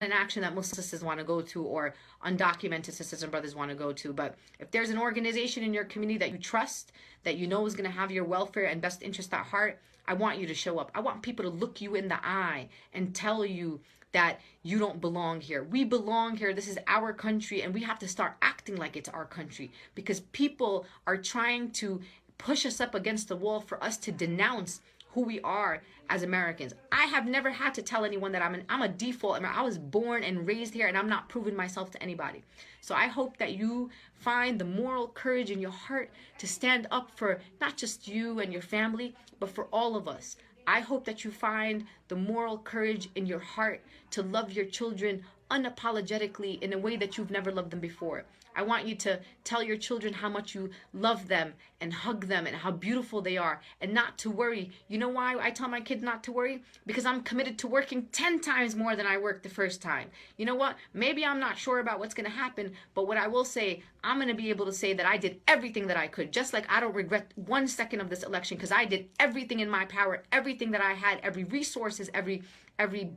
an action that Muslim sisters want to go to or undocumented sisters and brothers want to go to. But if there's an organization in your community that you trust, that you know is going to have your welfare and best interest at heart, I want you to show up. I want people to look you in the eye and tell you that you don't belong here. We belong here. This is our country, and we have to start acting like it's our country, because people are trying to push us up against the wall for us to denounce who we are as Americans. I have never had to tell anyone that I'm a default. I was born and raised here, and I'm not proving myself to anybody. So I hope that you find the moral courage in your heart to stand up for not just you and your family, but for all of us. I hope that you find the moral courage in your heart to love your children unapologetically in a way that you've never loved them before. I want you to tell your children how much you love them and hug them and how beautiful they are, and not to worry. You know why I tell my kids not to worry? Because I'm committed to working 10 times more than I worked the first time. You know what? Maybe I'm not sure about what's going to happen, but what I will say, I'm going to be able to say that I did everything that I could. Just like I don't regret 1 second of this election, because I did everything in my power, everything that I had, every resources, every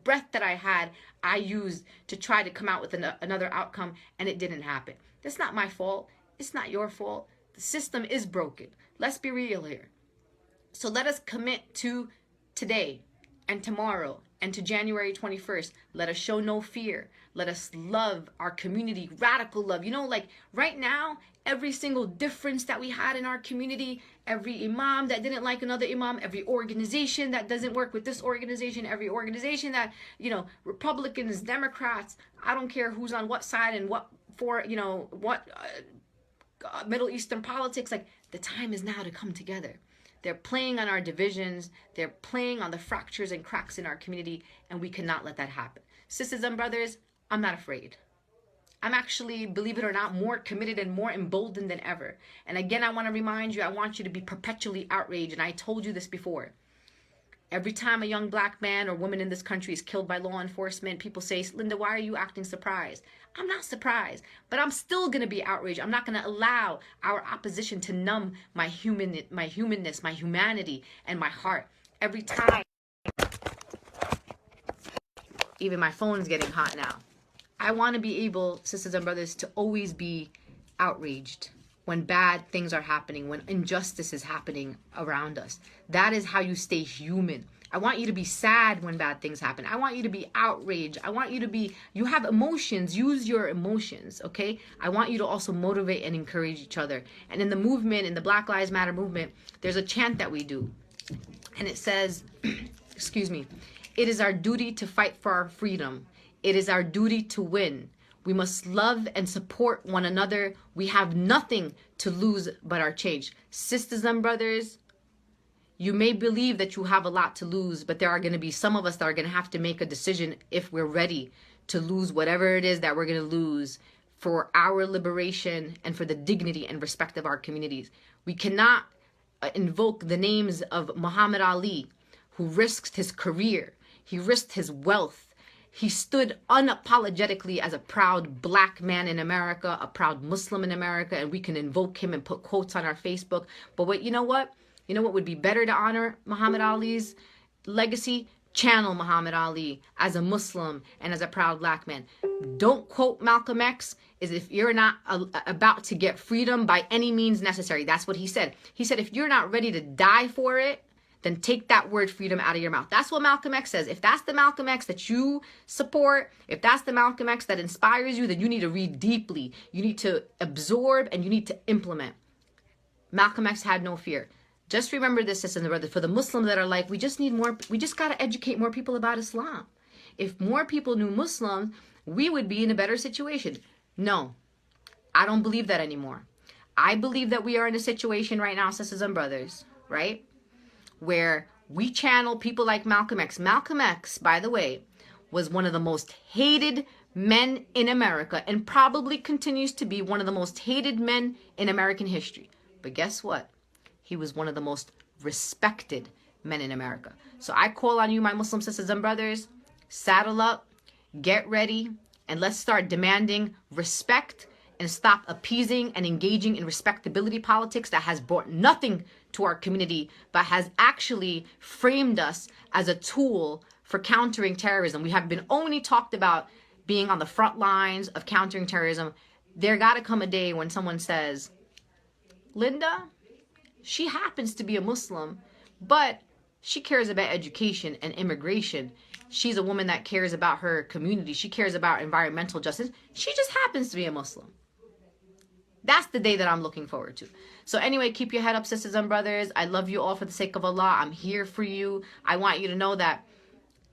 breath that I had, I used to try to come out with another outcome, and it didn't happen. That's not my fault. It's not your fault. The system is broken. Let's be real here. So let us commit to today and tomorrow and to January 21st. Let us show no fear. Let us love our community, radical love. You know, like right now, every single difference that we had in our community, every imam that didn't like another imam, every organization that doesn't work with this organization, every organization that, you know, Republicans, Democrats, I don't care who's on what side and what for, you know, what Middle Eastern politics, like the time is now to come together. They're playing on our divisions. They're playing on the fractures and cracks in our community, and we cannot let that happen. Sisters and brothers, I'm not afraid. I'm actually, believe it or not, more committed and more emboldened than ever. And again, I want to remind you, I want you to be perpetually outraged. And I told you this before. Every time a young black man or woman in this country is killed by law enforcement, people say, Linda, why are you acting surprised? I'm not surprised, but I'm still going to be outraged. I'm not going to allow our opposition to numb my humanness, my humanity, and my heart. Every time, even my phone's getting hot now. I want to be able, sisters and brothers, to always be outraged when bad things are happening, when injustice is happening around us. That is how you stay human. I want you to be sad when bad things happen. I want you to be outraged. I want you to be, you have emotions, use your emotions, okay? I want you to also motivate and encourage each other. And in the movement, in the Black Lives Matter movement, there's a chant that we do. And it says, excuse me, it is our duty to fight for our freedom. It is our duty to win. We must love and support one another. We have nothing to lose but our change. Sisters and brothers, you may believe that you have a lot to lose, but there are going to be some of us that are going to have to make a decision if we're ready to lose whatever it is that we're going to lose for our liberation and for the dignity and respect of our communities. We cannot invoke the names of Muhammad Ali, who risked his career. He risked his wealth. He stood unapologetically as a proud black man in America, a proud Muslim in America, and we can invoke him and put quotes on our Facebook. But what, you know what? You know what would be better to honor Muhammad Ali's legacy? Channel Muhammad Ali as a Muslim and as a proud black man. Don't quote Malcolm X, is if you're not about to get freedom by any means necessary. That's what he said. He said, if you're not ready to die for it, then take that word freedom out of your mouth. That's what Malcolm X says. If that's the Malcolm X that you support, if that's the Malcolm X that inspires you, then you need to read deeply. You need to absorb and you need to implement. Malcolm X had no fear. Just remember this, sisters and brothers, for the Muslims that are like, we just got to educate more people about Islam. If more people knew Muslims, we would be in a better situation. No, I don't believe that anymore. I believe that we are in a situation right now, sisters and brothers, right? Where we channel people like Malcolm X. Malcolm X, by the way, was one of the most hated men in America and probably continues to be one of the most hated men in American history. But guess what? He was one of the most respected men in America. So I call on you, my Muslim sisters and brothers, saddle up, get ready, and let's start demanding respect and stop appeasing and engaging in respectability politics that has brought nothing to our community, but has actually framed us as a tool for countering terrorism. We have been only talked about being on the front lines of countering terrorism, there got to come a day when someone says, Linda, she happens to be a Muslim, but she cares about education and immigration. She's a woman that cares about her community. She cares about environmental justice. She just happens to be a Muslim. That's the day that I'm looking forward to. So anyway, keep your head up, sisters and brothers. I love you all for the sake of Allah. I'm here for you. I want you to know that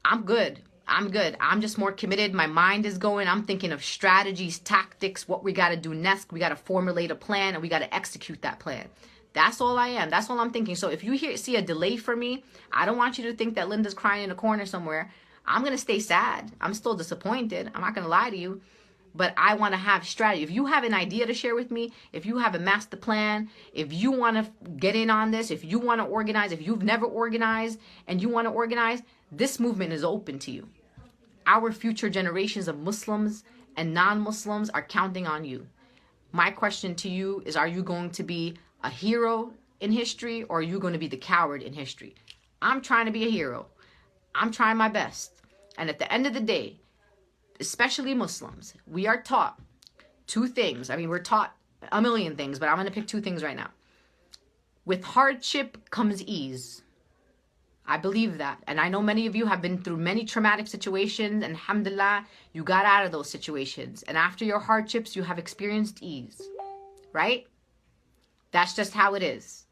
I'm good. I'm good. I'm just more committed. My mind is going. I'm thinking of strategies, tactics, what we got to do next. We got to formulate a plan and we got to execute that plan. That's all I am. That's all I'm thinking. So if you see a delay for me, I don't want you to think that Linda's crying in a corner somewhere. I'm going to stay sad. I'm still disappointed. I'm not going to lie to you. But I want to have strategy. If you have an idea to share with me, if you have a master plan, if you want to get in on this, if you want to organize, if you've never organized and you want to organize, this movement is open to you. Our future generations of Muslims and non-Muslims are counting on you. My question to you is, are you going to be a hero in history, or are you going to be the coward in history? I'm trying to be a hero. I'm trying my best. And at the end of the day, especially Muslims, we are taught two things. I mean, we're taught a million things, but I'm going to pick two things right now. With hardship comes ease. I believe that. And I know many of you have been through many traumatic situations, and alhamdulillah, you got out of those situations. And after your hardships, you have experienced ease, right? That's just how it is.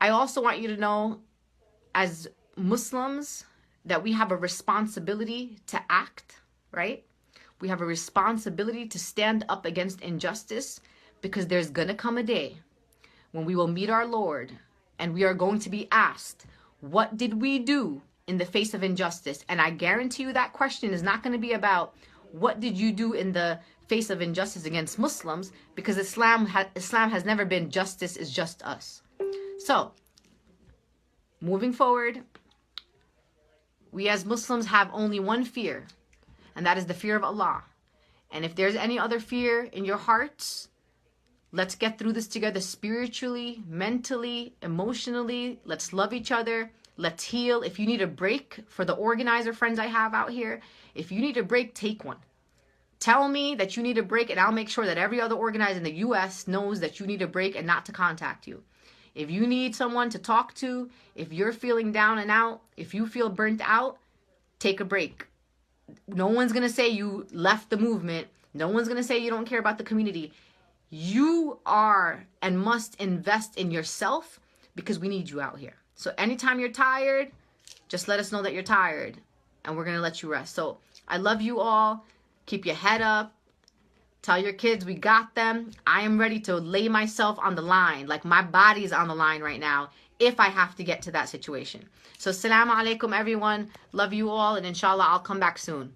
I also want you to know, as Muslims, that we have a responsibility to act, right? We have a responsibility to stand up against injustice, because there's going to come a day when we will meet our Lord and we are going to be asked, what did we do in the face of injustice? And I guarantee you that question is not going to be about what did you do in the face of injustice against Muslims, because Islam has never been justice is just us. So, moving forward, we as Muslims have only one fear, and that is the fear of Allah. And if there's any other fear in your hearts, let's get through this together spiritually, mentally, emotionally. Let's love each other. Let's heal. If you need a break, for the organizer friends I have out here, if you need a break, take one. Tell me that you need a break, and I'll make sure that every other organizer in the U.S. knows that you need a break and not to contact you. If you need someone to talk to, if you're feeling down and out, if you feel burnt out, take a break. No one's going to say you left the movement. No one's going to say you don't care about the community. You are and must invest in yourself, because we need you out here. So anytime you're tired, just let us know that you're tired, and we're going to let you rest. So I love you all. Keep your head up. Tell your kids we got them. I am ready to lay myself on the line. Like, my body is on the line right now if I have to get to that situation. So, assalamu alaikum, everyone. Love you all. And inshallah, I'll come back soon.